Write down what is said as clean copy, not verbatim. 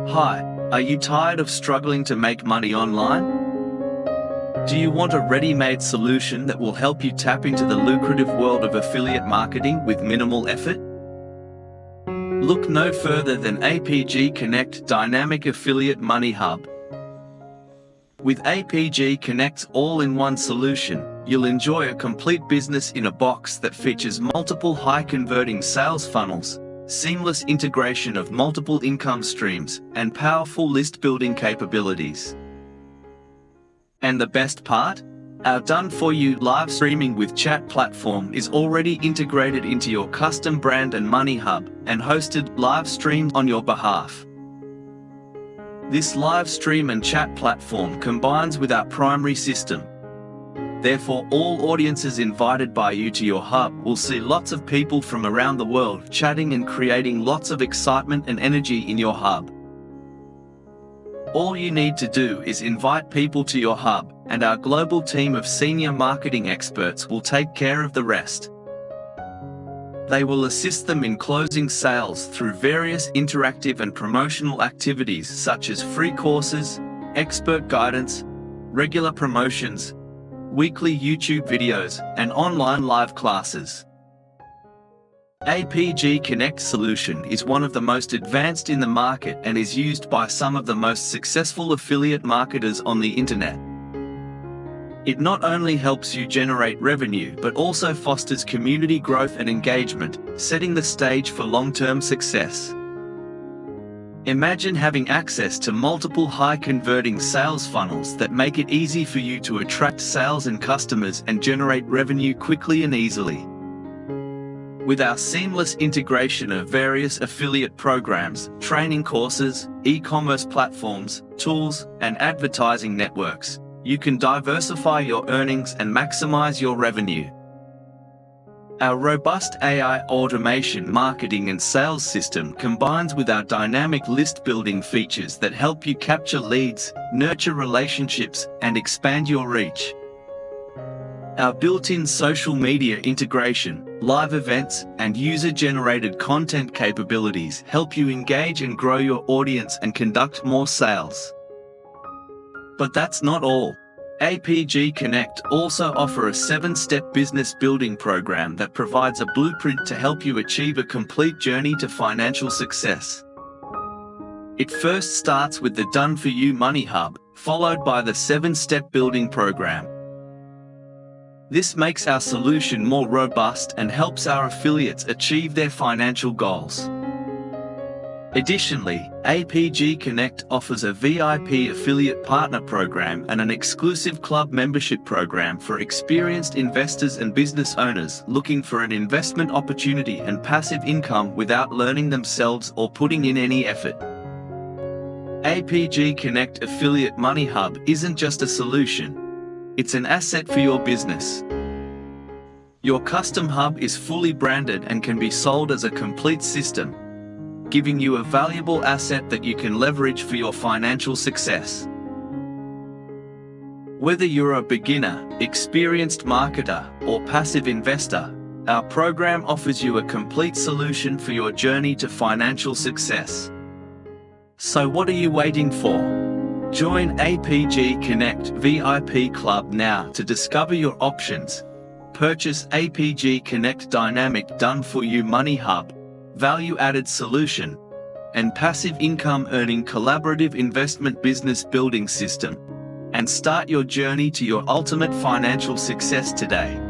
Hi, are you tired of struggling to make money online? Do you want a ready-made solution that will help you tap into the lucrative world of affiliate marketing with minimal effort? Look no further than APG Connect Dynamic Affiliate Money Hub. With APG Connect's all-in-one solution, you'll enjoy a complete business in a box that features multiple high-converting sales funnels, seamless integration of multiple income streams, and powerful list-building capabilities. And the best part? Our done-for-you live streaming with chat platform is already integrated into your custom brand and money hub, and hosted live streams on your behalf. This live stream and chat platform combines with our primary system. Therefore, all audiences invited by you to your hub will see lots of people from around the world chatting and creating lots of excitement and energy in your hub. All you need to do is invite people to your hub, and our global team of senior marketing experts will take care of the rest. They will assist them in closing sales through various interactive and promotional activities such as free courses, expert guidance, regular promotions, weekly YouTube videos, and online live classes. APG Connect solution is one of the most advanced in the market and is used by some of the most successful affiliate marketers on the internet. It not only helps you generate revenue but also fosters community growth and engagement, setting the stage for long-term success. Imagine having access to multiple high-converting sales funnels that make it easy for you to attract sales and customers and generate revenue quickly and easily. With our seamless integration of various affiliate programs, training courses, e-commerce platforms, tools, and advertising networks, you can diversify your earnings and maximize your revenue. Our robust AI automation marketing and sales system combines with our dynamic list building features that help you capture leads, nurture relationships, and expand your reach. Our built-in social media integration, live events, and user-generated content capabilities help you engage and grow your audience and conduct more sales. But that's not all. APG Connect also offers a 7-step business building program that provides a blueprint to help you achieve a complete journey to financial success. It first starts with the done-for-you Money Hub, followed by the 7-step building program. This makes our solution more robust and helps our affiliates achieve their financial goals. Additionally, APG Connect offers a VIP affiliate partner program and an exclusive club membership program for experienced investors and business owners looking for an investment opportunity and passive income without learning themselves or putting in any effort. APG Connect Affiliate Money Hub isn't just a solution, it's an asset for your business. Your custom hub is fully branded and can be sold as a complete system, giving you a valuable asset that you can leverage for your financial success. Whether you're a beginner, experienced marketer, or passive investor, our program offers you a complete solution for your journey to financial success. So what are you waiting for? Join APG Connect VIP Club now to discover your options. Purchase APG Connect Dynamic Done-for-You Money Hub, value-added solution, and passive income earning collaborative investment business building system, and start your journey to your ultimate financial success today.